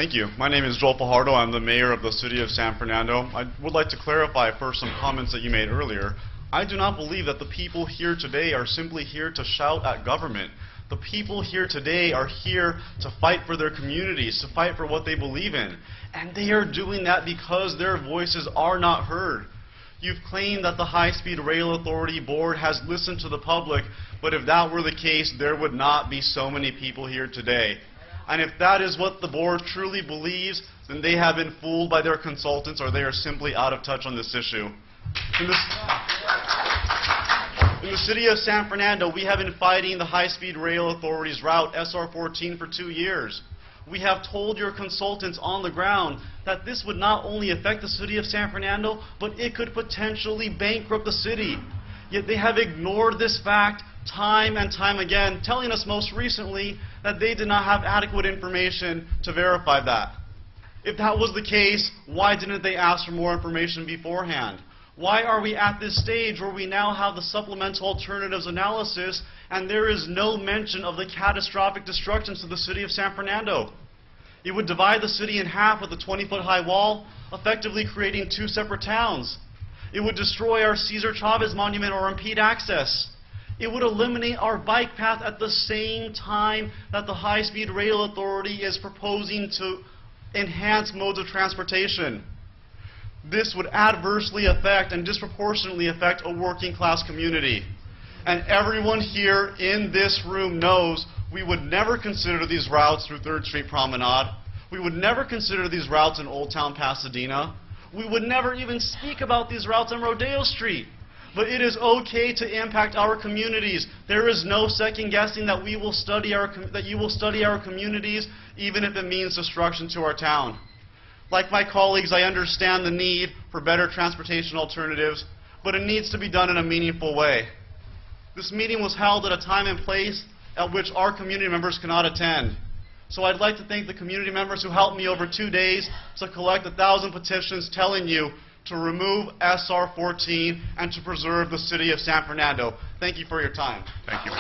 Thank you. My name is Joel Fajardo. I'm the mayor of the city of San Fernando. I would like to clarify first some comments that you made earlier. I do not believe that the people here today are simply here to shout at government. The people here today are here to fight for their communities, to fight for what they believe in. And they are doing that because their voices are not heard. You've claimed that the High-Speed Rail Authority Board has listened to the public, but if that were the case, there would not be so many people here today. And if that is what the board truly believes, then they have been fooled by their consultants, or they are simply out of touch on this issue. In the city of San Fernando, we have been fighting the High-Speed Rail Authority's route, SR14, for 2 years. We have told your consultants on the ground that this would not only affect the city of San Fernando, but it could potentially bankrupt the city. Yet they have ignored this fact time and time again, telling us most recently that they did not have adequate information to verify that. If that was the case, why didn't they ask for more information beforehand? Why are we at this stage where we now have the supplemental alternatives analysis and there is no mention of the catastrophic destruction to the city of San Fernando? It would divide the city in half with a 20-foot high wall, effectively creating 2 separate towns. It would destroy our Cesar Chavez monument or impede access. It would eliminate our bike path at the same time that the High-Speed Rail Authority is proposing to enhance modes of transportation. This would adversely affect and disproportionately affect a working-class community. And everyone here in this room knows we would never consider these routes through 3rd Street Promenade. We would never consider these routes in Old Town Pasadena. We would never even speak about these routes on Rodeo Street. But it is okay to impact our communities. There is no second-guessing that you will study our communities, even if it means destruction to our town. Like my colleagues, I understand the need for better transportation alternatives, but it needs to be done in a meaningful way. This meeting was held at a time and place at which our community members cannot attend. So I'd like to thank the community members who helped me over 2 days to collect 1,000 petitions telling you to remove SR14 and to preserve the city of San Fernando. Thank you for your time. Thank you.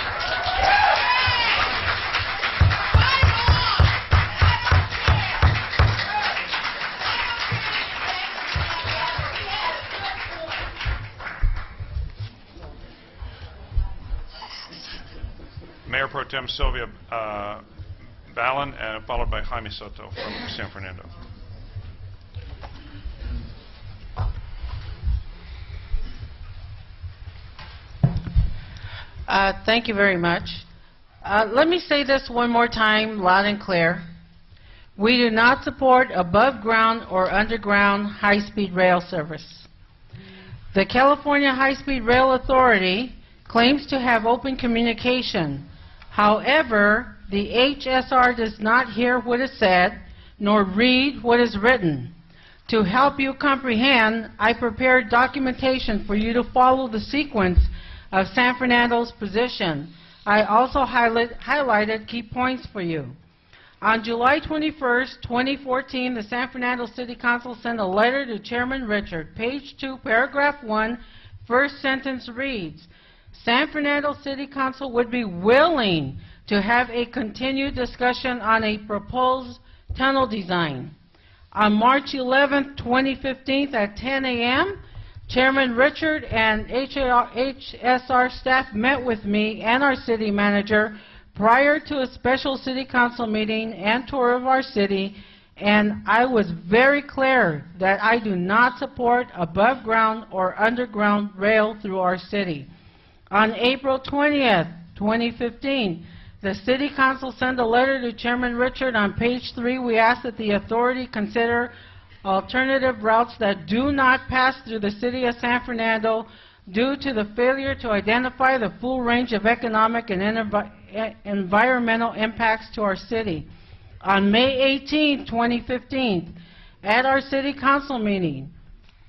Mayor Pro Tem Sylvia Ballin, followed by Jaime Soto from San Fernando. Thank you very much. Let me say this one more time, loud and clear. We do not support above ground or underground high-speed rail service. The California High-Speed Rail Authority claims to have open communication. However, the HSR does not hear what is said, nor read what is written. To help you comprehend, I prepared documentation for you to follow the sequence of San Fernando's position. I also highlighted key points for you. On July 21st, 2014, the San Fernando City Council sent a letter to Chairman Richard. Page 2, paragraph 1, first sentence reads, San Fernando City Council would be willing to have a continued discussion on a proposed tunnel design. On March 11th, 2015, at 10 a.m., Chairman Richard and HSR staff met with me and our city manager prior to a special city council meeting and tour of our city, and I was very clear that I do not support above ground or underground rail through our city. On April 20th, 2015, the City Council sent a letter to Chairman Richard. On page 3, we asked that the authority consider alternative routes that do not pass through the city of San Fernando due to the failure to identify the full range of economic and environmental impacts to our city. On May 18, 2015, at our City Council meeting,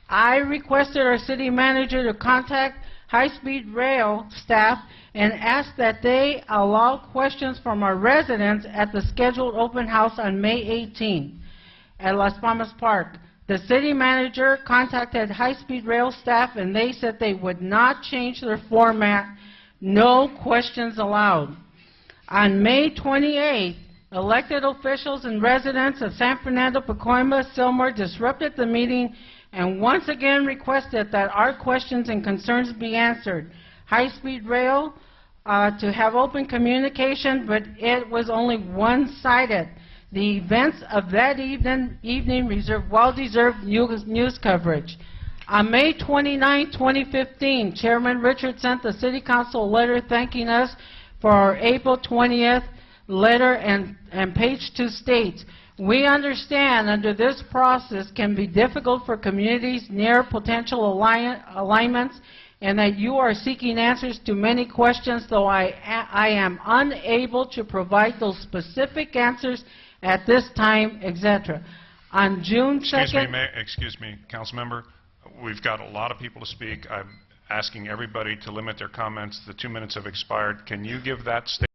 I requested our city manager to contact high-speed rail staff and ask that they allow questions from our residents at the scheduled open house on May 18 at Las Palmas Park. The city manager contacted high-speed rail staff and they said they would not change their format, no questions allowed. On May 28th, Elected officials and residents of San Fernando, Pacoima, Sylmar disrupted the meeting and once again requested that our questions and concerns be answered. High-speed rail to have open communication, but it was only one-sided. The events of that evening reserved well-deserved news coverage. On May 29, 2015, Chairman Richard sent the City Council a letter thanking us for our April 20th letter, and page 2 states, "We understand under this process can be difficult for communities near potential alignments and that you are seeking answers to many questions, though I am unable to provide those specific answers at this time," etc. On June 2nd... Excuse me, Council Member. We've got a lot of people to speak. I'm asking everybody to limit their comments. The 2 minutes have expired. Can you give that statement?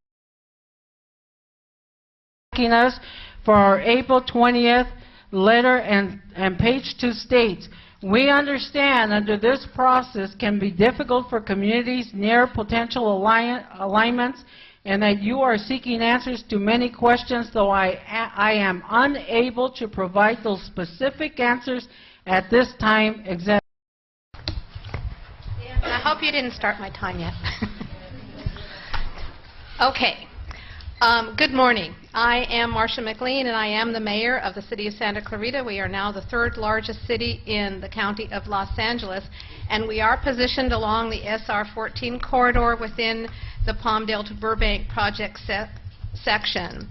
Us for our April 20th letter, and page 2 states, "We understand under this process can be difficult for communities near potential alignments and that you are seeking answers to many questions, though I am unable to provide those specific answers at this time," etc. I hope you didn't start my time yet. Okay. Good morning. I am Marcia McLean, and I am the mayor of the city of Santa Clarita. We are now the third largest city in the county of Los Angeles, and we are positioned along the SR 14 corridor within the Palmdale to Burbank project section.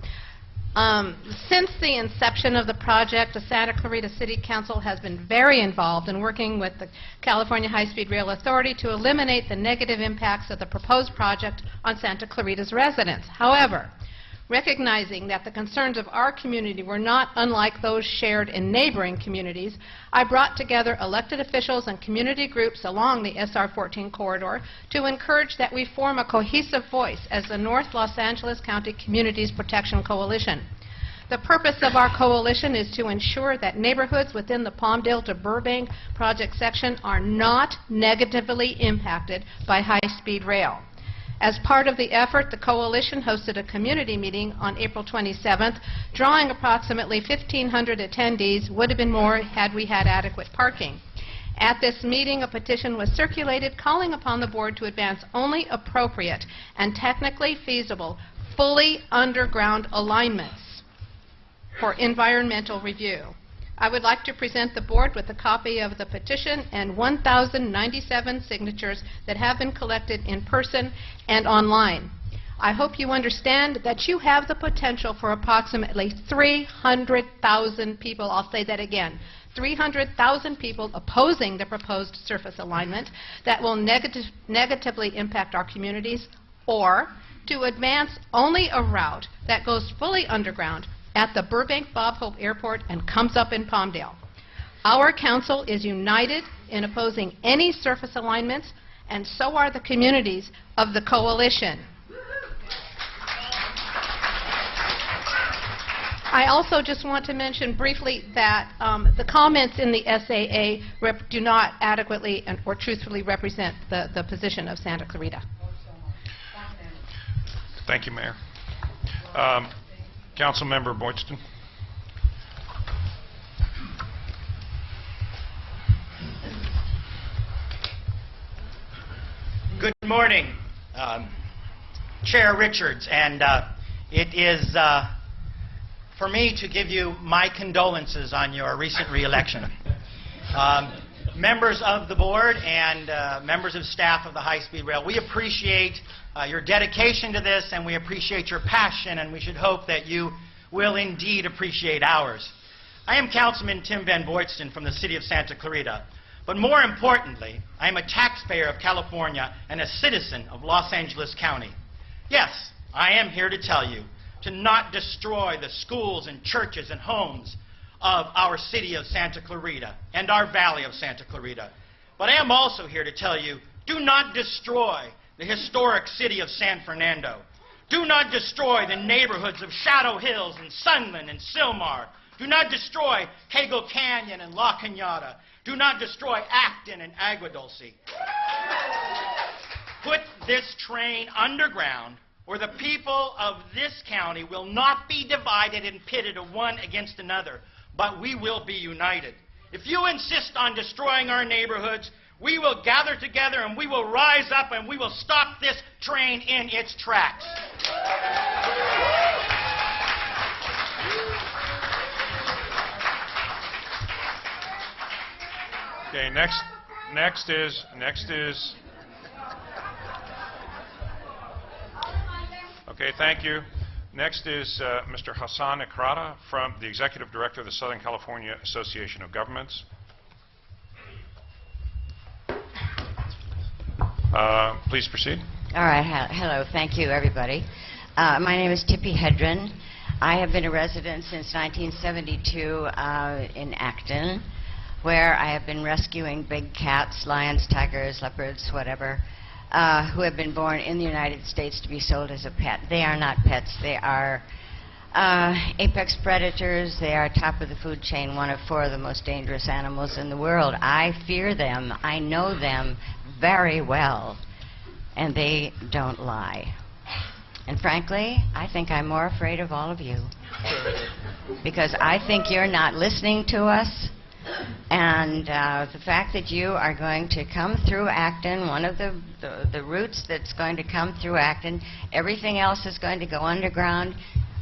Since the inception of the project, the Santa Clarita City Council has been very involved in working with the California High-Speed Rail Authority to eliminate the negative impacts of the proposed project on Santa Clarita's residents. However, recognizing that the concerns of our community were not unlike those shared in neighboring communities, I brought together elected officials and community groups along the SR 14 corridor to encourage that we form a cohesive voice as the North Los Angeles County Communities Protection Coalition. The purpose of our coalition is to ensure that neighborhoods within the Palmdale to Burbank project section are not negatively impacted by high-speed rail. As part of the effort, the coalition hosted a community meeting on April 27th, drawing approximately 1,500 attendees. Would have been more had we had adequate parking. At this meeting, a petition was circulated calling upon the board to advance only appropriate and technically feasible, fully underground alignments for environmental review. I would like to present the board with a copy of the petition and 1,097 signatures that have been collected in person and online. I hope you understand that you have the potential for approximately 300,000 people, I'll say that again, 300,000 people opposing the proposed surface alignment that will negatively impact our communities, or to advance only a route that goes fully underground at the Burbank Bob Hope Airport and comes up in Palmdale. Our council is united in opposing any surface alignments, and so are the communities of the coalition. I also just want to mention briefly that the comments in the SAA do not adequately or truthfully represent the position of Santa Clarita. Thank you, Mayor. Councilmember Boydston. Good morning, Chair Richards, and it is for me to give you my condolences on your recent re-election. Members of the board and members of staff of the High-Speed Rail, we appreciate your dedication to this, and we appreciate your passion, and we should hope that you will indeed appreciate ours. I am Councilman Tim Van Boydston from the city of Santa Clarita, but more importantly, I am a taxpayer of California and a citizen of Los Angeles County. Yes, I am here to tell you to not destroy the schools and churches and homes of our city of Santa Clarita and our valley of Santa Clarita. But I am also here to tell you, do not destroy the historic city of San Fernando. Do not destroy the neighborhoods of Shadow Hills and Sunland and Sylmar. Do not destroy Cagle Canyon and La Cañada. Do not destroy Acton and Agua Dulce. Put this train underground, or the people of this county will not be divided and pitted one against another, but we will be united. If you insist on destroying our neighborhoods, we will gather together and we will rise up and we will stop this train in its tracks. Okay, next is. Okay, thank you. Next is Mr. Hassan Ikrada, from the Executive Director of the Southern California Association of Governments. Please proceed. All right. Hello. Thank you, everybody. My name is Tippi Hedren. I have been a resident since 1972 in Acton, where I have been rescuing big cats, lions, tigers, leopards, whatever, who have been born in the United States to be sold as a pet. They are not pets. They are apex predators. They are top of the food chain, one of 4 of the most dangerous animals in the world. I fear them. I know them very well, and they don't lie. And frankly, I think I'm more afraid of all of you, because I think you're not listening to us. And the fact that you are going to come through Acton, one of the routes that's going to come through Acton, everything else is going to go underground.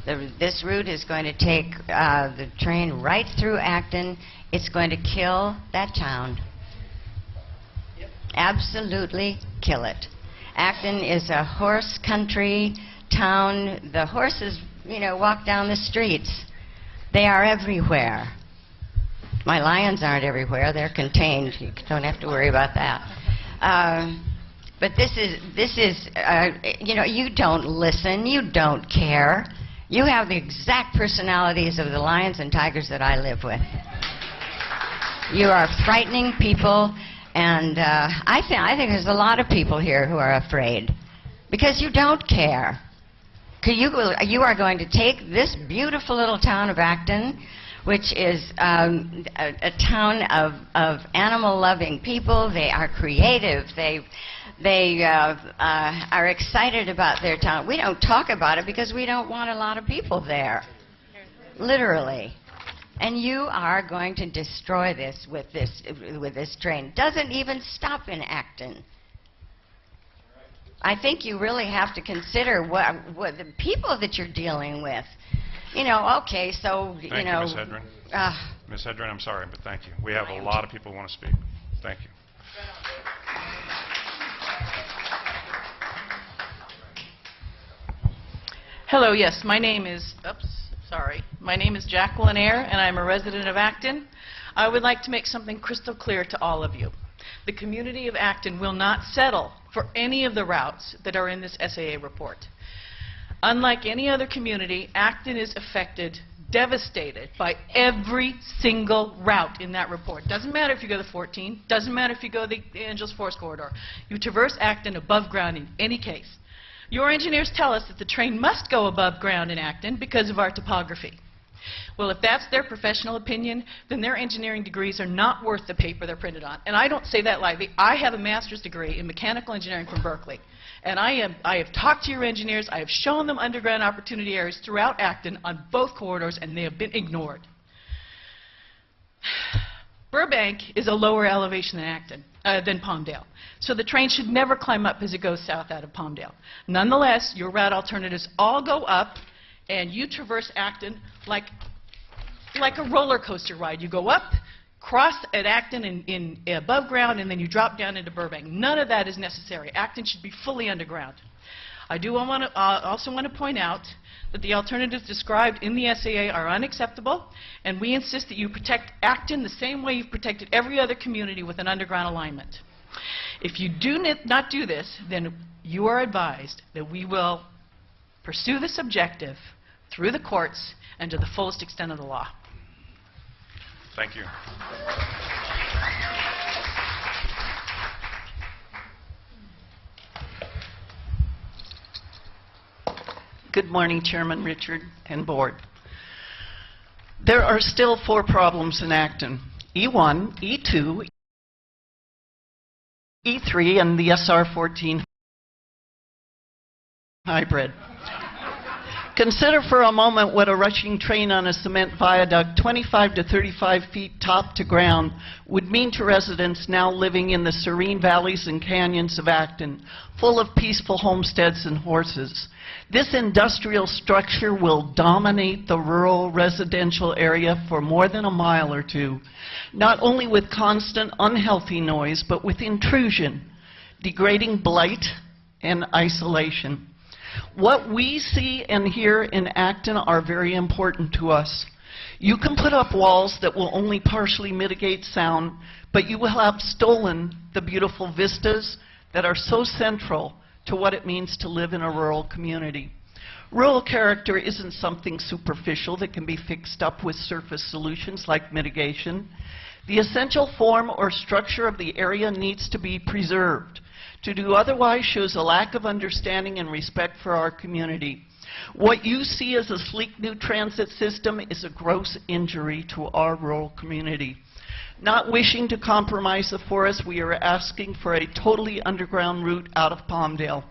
This route is going to take the train right through Acton. It's going to kill that town. Yep. Absolutely kill it. Acton is a horse country town. The horses, walk down the streets. They are everywhere. My lions aren't everywhere. They're contained. You don't have to worry about that. But this is you don't listen. You don't care. You have the exact personalities of the lions and tigers that I live with. You are frightening people, and I think there's a lot of people here who are afraid because you don't care. You are going to take this beautiful little town of Acton, which is a town of animal-loving people. They are creative. They are excited about their town. We don't talk about it because we don't want a lot of people there, literally. And you are going to destroy this with this train. Doesn't even stop in Acton. I think you really have to consider what the people that you're dealing with. Okay, so, Thank you, Ms. Hedren. Ms. Hedren, I'm sorry, but thank you. We have a lot of people who want to speak. Thank you. Hello, yes, my name is Jacqueline Air, and I'm a resident of Acton. I would like to make something crystal clear to all of you. The community of Acton will not settle for any of the routes that are in this SAA report. Unlike any other community, Acton is affected, devastated by every single route in that report. Doesn't matter if you go the 14, doesn't matter if you go the Angeles Forest Corridor. You traverse Acton above ground in any case. Your engineers tell us that the train must go above ground in Acton because of our topography. Well, if that's their professional opinion, then their engineering degrees are not worth the paper they're printed on. And I don't say that lightly. I have a master's degree in mechanical engineering from Berkeley. And I have talked to your engineers. I have shown them underground opportunity areas throughout Acton on both corridors, and they have been ignored. Burbank is a lower elevation than Acton, than Palmdale. So the train should never climb up as it goes south out of Palmdale. Nonetheless, your route alternatives all go up, and you traverse Acton like a roller coaster ride. You go up, cross at Acton in above ground, and then you drop down into Burbank. None of that is necessary. Acton should be fully underground. I do also want to point out that the alternatives described in the SAA are unacceptable, and we insist that you protect Acton the same way you've protected every other community with an underground alignment. If you do not do this, then you are advised that we will pursue this objective through the courts and to the fullest extent of the law. Thank you. Good morning, Chairman Richard and Board. There are still 4 problems in Acton: E1, E2, E3, and the SR 14 hybrid. Consider for a moment what a rushing train on a cement viaduct 25 to 35 feet top to ground would mean to residents now living in the serene valleys and canyons of Acton, full of peaceful homesteads and horses. This industrial structure will dominate the rural residential area for more than a mile or two, not only with constant unhealthy noise, but with intrusion, degrading blight, and isolation. What we see and hear in Acton are very important to us. You can put up walls that will only partially mitigate sound, but you will have stolen the beautiful vistas that are so central to what it means to live in a rural community. Rural character isn't something superficial that can be fixed up with surface solutions like mitigation. The essential form or structure of the area needs to be preserved. To do otherwise shows a lack of understanding and respect for our community. What you see as a sleek new transit system is a gross injury to our rural community. Not wishing to compromise the forest, we are asking for a totally underground route out of Palmdale.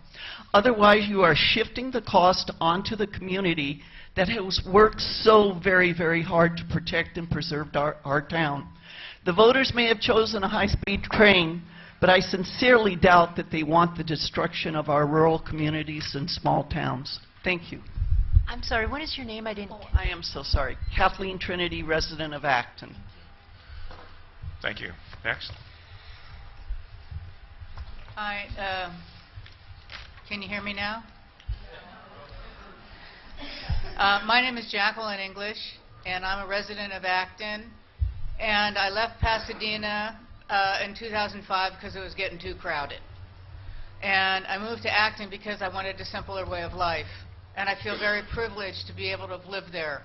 Otherwise, you are shifting the cost onto the community that has worked so very, very hard to protect and preserve our town. The voters may have chosen a high-speed train, but I sincerely doubt that they want the destruction of our rural communities and small towns. Thank you. I'm sorry, what is your name? I didn't... I am so sorry. Kathleen Trinity, resident of Acton. Thank you. Next. Hi, can you hear me now? My name is Jacqueline English, and I'm a resident of Acton. And I left Pasadena in 2005 because it was getting too crowded. And I moved to Acton because I wanted a simpler way of life. And I feel very privileged to be able to have lived there.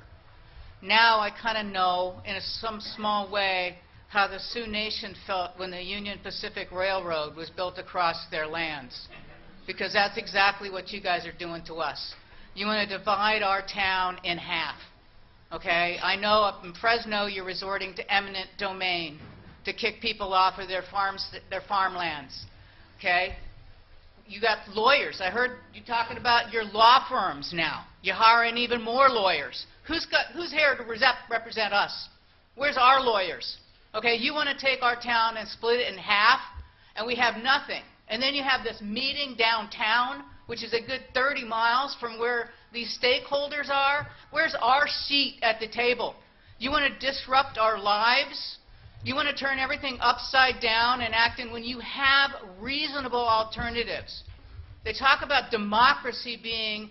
Now I kind of know, in some small way, how the Sioux Nation felt when the Union Pacific Railroad was built across their lands. Because that's exactly what you guys are doing to us. You want to divide our town in half. Okay? I know up in Fresno you're resorting to eminent domain to kick people off of their farmlands. Okay? You got lawyers. I heard you talking about your law firms now. You're hiring even more lawyers. Who's here to represent us? Where's our lawyers? Okay, you want to take our town and split it in half, and we have nothing. And then you have this meeting downtown, which is a good 30 miles from where these stakeholders are. Where's our seat at the table? You want to disrupt our lives? You want to turn everything upside down in Acton when you have reasonable alternatives? They talk about democracy being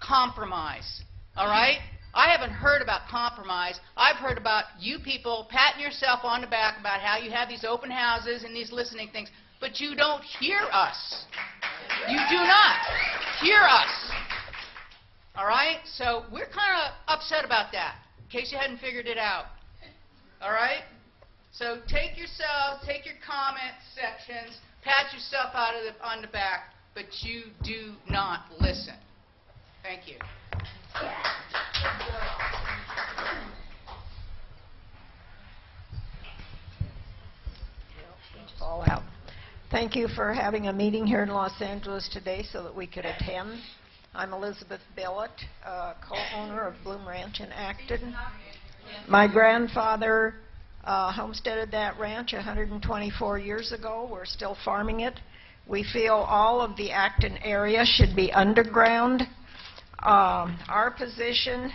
compromise, all right? I haven't heard about compromise. I've heard about you people patting yourself on the back about how you have these open houses and these listening things, but you don't hear us. You do not hear us, all right? So we're kind of upset about that, in case you hadn't figured it out, all right? So take your comment sections, pat yourself on the back, but you do not listen. Thank you. Fall out. Thank you for having a meeting here in Los Angeles today so that we could attend. I'm Elizabeth Bellot, co-owner of Bloom Ranch in Acton. My grandfather homesteaded that ranch 124 years ago. We're still farming it. We feel all of the Acton area should be underground. Our position,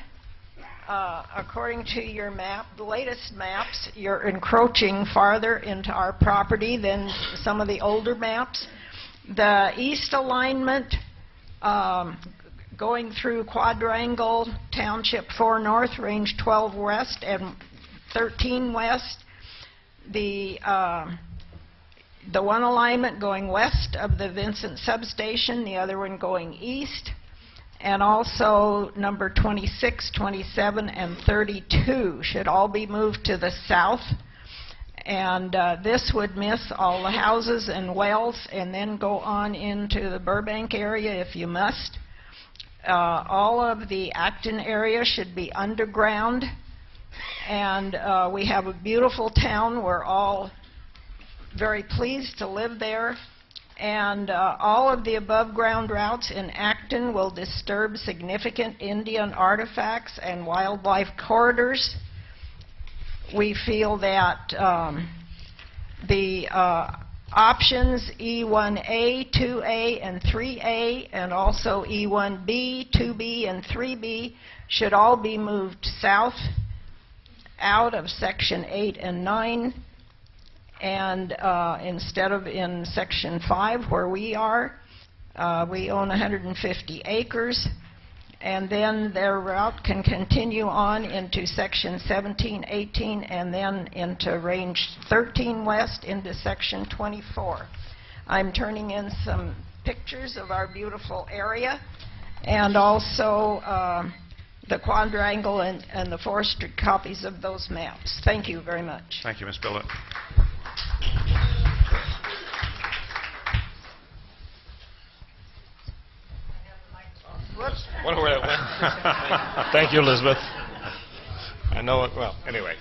according to your map, the latest maps, you're encroaching farther into our property than some of the older maps. The east alignment going through Quadrangle Township 4 North, Range 12 West, and 13 West. The one alignment going west of the Vincent substation, the other one going east, and also number 26, 27, and 32 should all be moved to the south. And this would miss all the houses and wells and then go on into the Burbank area if you must. All of the Acton area should be underground. And we have a beautiful town. We're all very pleased to live there. And all of the above-ground routes in Acton will disturb significant Indian artifacts and wildlife corridors. We feel that the options E1A, 2A, and 3A, and also E1B, 2B, and 3B should all be moved south out of Section 8 and 9, and instead of in Section 5 where we are. We own 150 acres, and then their route can continue on into Section 17, 18, and then into Range 13 West into Section 24. I'm turning in some pictures of our beautiful area, and also the quadrangle and the forestry copies of those maps. Thank you very much. Thank you, Ms. Bellot. Thank you, Elizabeth. I know it well. Anyway,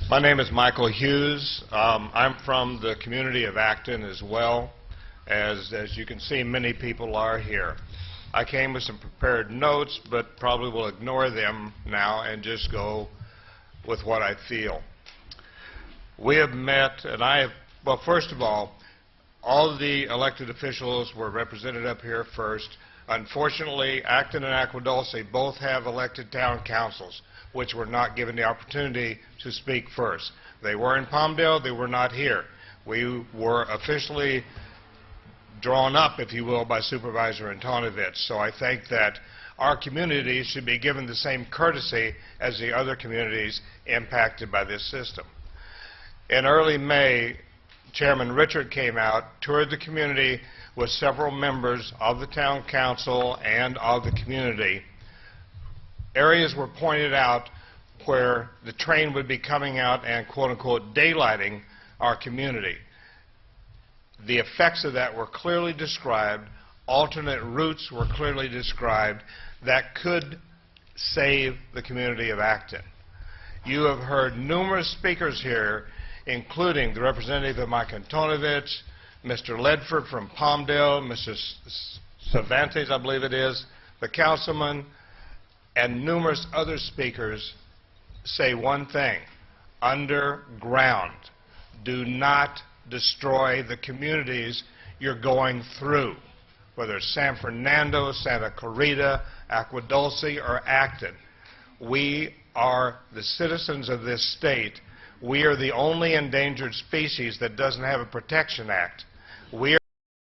my name is Michael Hughes. I'm from the community of Acton as well. As you can see, many people are here. I came with some prepared notes, but probably will ignore them now and just go with what I feel. We have met, and well, first of all of the elected officials were represented up here first. Unfortunately, Acton and Agua Dulce both have elected town councils, which were not given the opportunity to speak first. They were in Palmdale, they were not here. We were officially drawn up, if you will, by Supervisor Antonovich. So I think that our community should be given the same courtesy as the other communities impacted by this system. In early May, Chairman Richard came out, toured the community with several members of the town council and of the community. Areas were pointed out where the train would be coming out and quote-unquote daylighting our community. The effects of that were clearly described. Alternate routes were clearly described that could save the community of Acton. You have heard numerous speakers here, including the representative of Mike Antonovich, Mr. Ledford from Palmdale, Mr. Cervantes, I believe it is, the councilman, and numerous other speakers say one thing: underground. Do not destroy the communities you're going through, whether it's San Fernando, Santa Clarita, Agua Dulce, or Acton. We are the citizens of this state. We are the only endangered species that doesn't have a protection act. We are